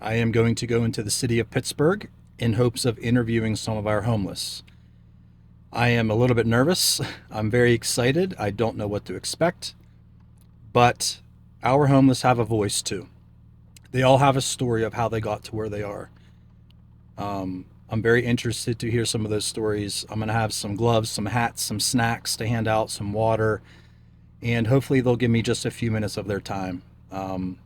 I am going to go into the city of Pittsburgh in hopes of interviewing some of our homeless. I am a little bit nervous. I'm very excited. I don't know what to expect, but our homeless have a voice too. They all have a story of how they got to where they are. I'm very interested to hear some of those stories. I'm going to have some gloves, some hats, some snacks to hand out, some water, and hopefully they'll give me just a few minutes of their time. And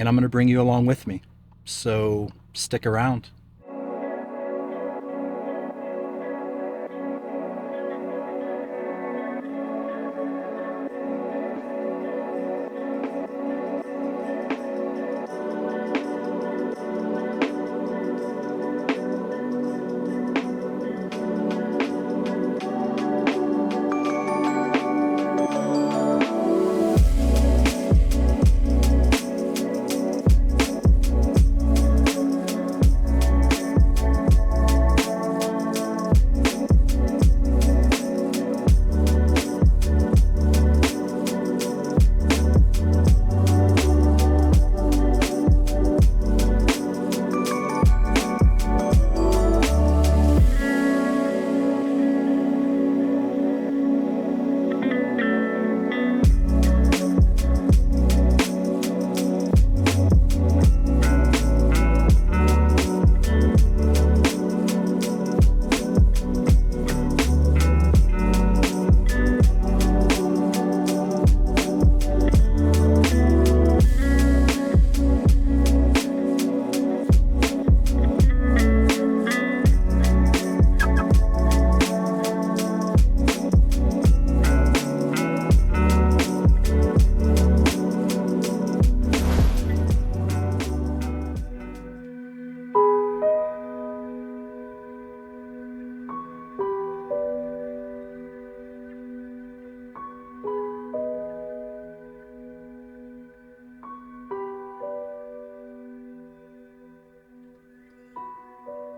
I'm going to bring you along with me. So stick around.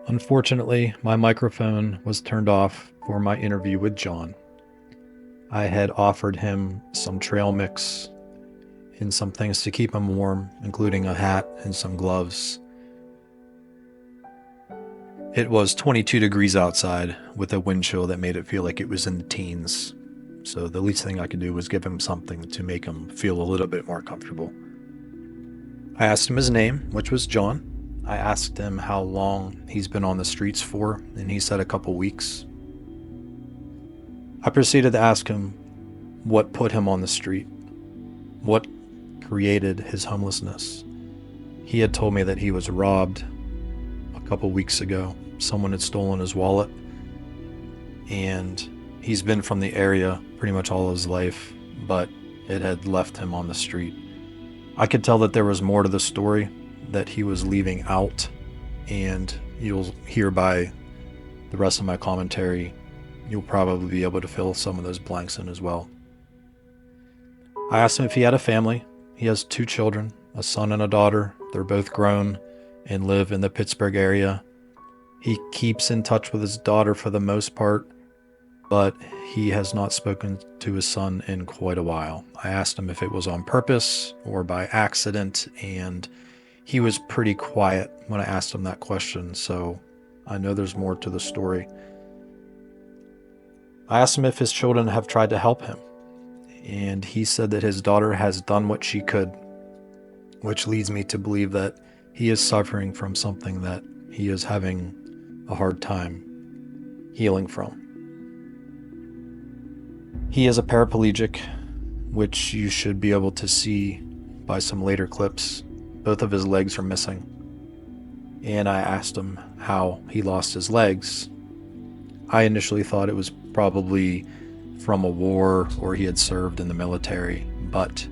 Unfortunately, my microphone was turned off for my interview with John. I had offered him some trail mix and some things to keep him warm, including a hat and some gloves. It was 22 degrees outside with a wind chill that made it feel like it was in the teens. So the least thing I could do was give him something to make him feel a little bit more comfortable. I asked him his name, which was John. I asked him how long he's been on the streets for, and he said a couple weeks. I proceeded to ask him what put him on the street, what created his homelessness. He had told me that he was robbed a couple weeks ago. Someone had stolen his wallet, and he's been from the area pretty much all his life, but it had left him on the street. I could tell that there was more to the story that he was leaving out, and you'll hear by the rest of my commentary, you'll probably be able to fill some of those blanks in as well. I asked him if he had a family. He has 2 children, a son and a daughter. They're both grown and live in the Pittsburgh area. He keeps in touch with his daughter for the most part, but he has not spoken to his son in quite a while. I asked him if it was on purpose or by accident, and he was pretty quiet when I asked him that question, so I know there's more to the story. I asked him if his children have tried to help him, and he said that his daughter has done what she could, which leads me to believe that he is suffering from something that he is having a hard time healing from. He is a paraplegic, which you should be able to see by some later clips. Both of his legs are missing. And I asked him how he lost his legs. I initially thought it was probably from a war or he had served in the military, but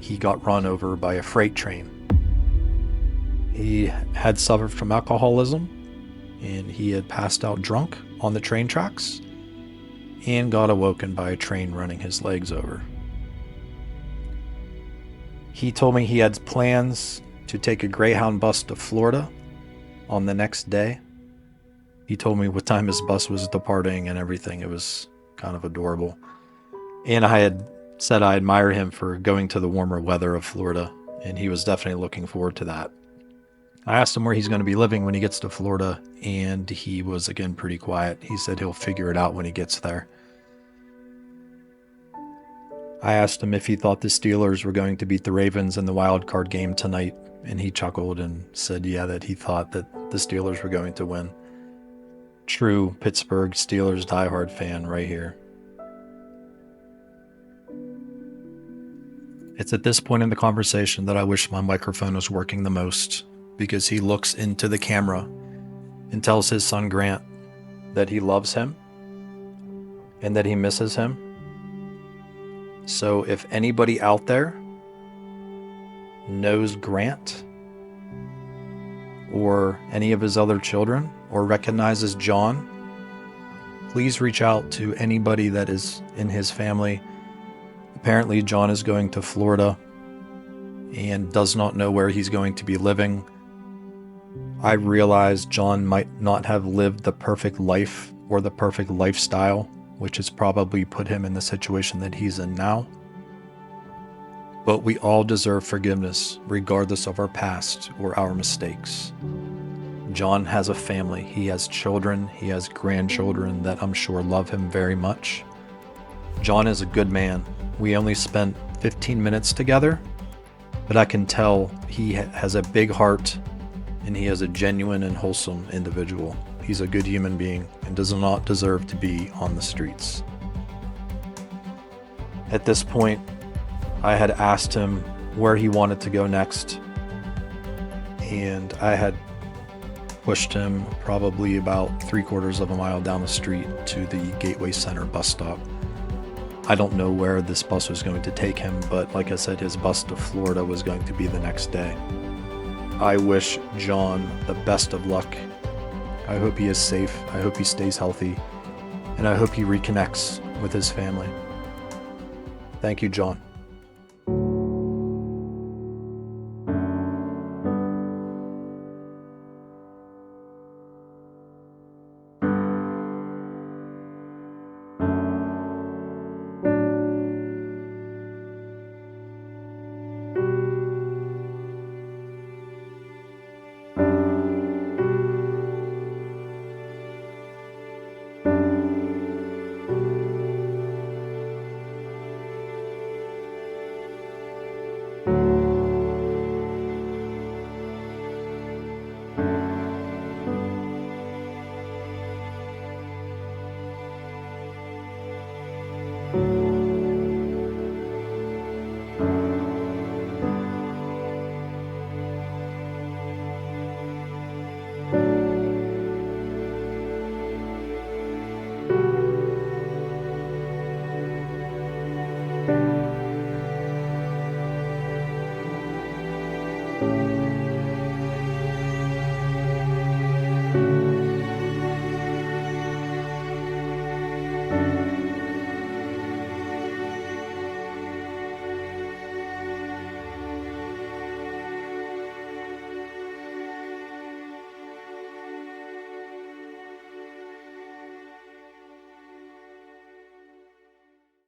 he got run over by a freight train. He had suffered from alcoholism, and he had passed out drunk on the train tracks and got awoken by a train running his legs over. He told me he had plans to take a Greyhound bus to Florida on the next day. He told me what time his bus was departing and everything. It was kind of adorable. And I had said I admire him for going to the warmer weather of Florida, and he was definitely looking forward to that. I asked him where he's going to be living when he gets to Florida, and he was again pretty quiet. He said he'll figure it out when he gets there. I asked him if he thought the Steelers were going to beat the Ravens in the wild card game tonight, and he chuckled and said, yeah, that he thought that the Steelers were going to win. True Pittsburgh Steelers diehard fan right here. It's at this point in the conversation that I wish my microphone was working the most, because he looks into the camera and tells his son Grant that he loves him and that he misses him. So if anybody out there knows Grant or any of his other children or recognizes John, please reach out to anybody that is in his family. Apparently John is going to Florida and does not know where he's going to be living. I realize John might not have lived the perfect life or the perfect lifestyle, which has probably put him in the situation that he's in now. But we all deserve forgiveness, regardless of our past or our mistakes. John has a family. He has children. He has grandchildren that I'm sure love him very much. John is a good man. We only spent 15 minutes together, but I can tell he has a big heart and he is a genuine and wholesome individual. He's a good human being and does not deserve to be on the streets. At this point, I had asked him where he wanted to go next, and I had pushed him probably about 3/4 of a mile down the street to the Gateway Center bus stop. I don't know where this bus was going to take him, but like I said, his bus to Florida was going to be the next day. I wish John the best of luck. I hope he is safe. I hope he stays healthy. And I hope he reconnects with his family. Thank you, John.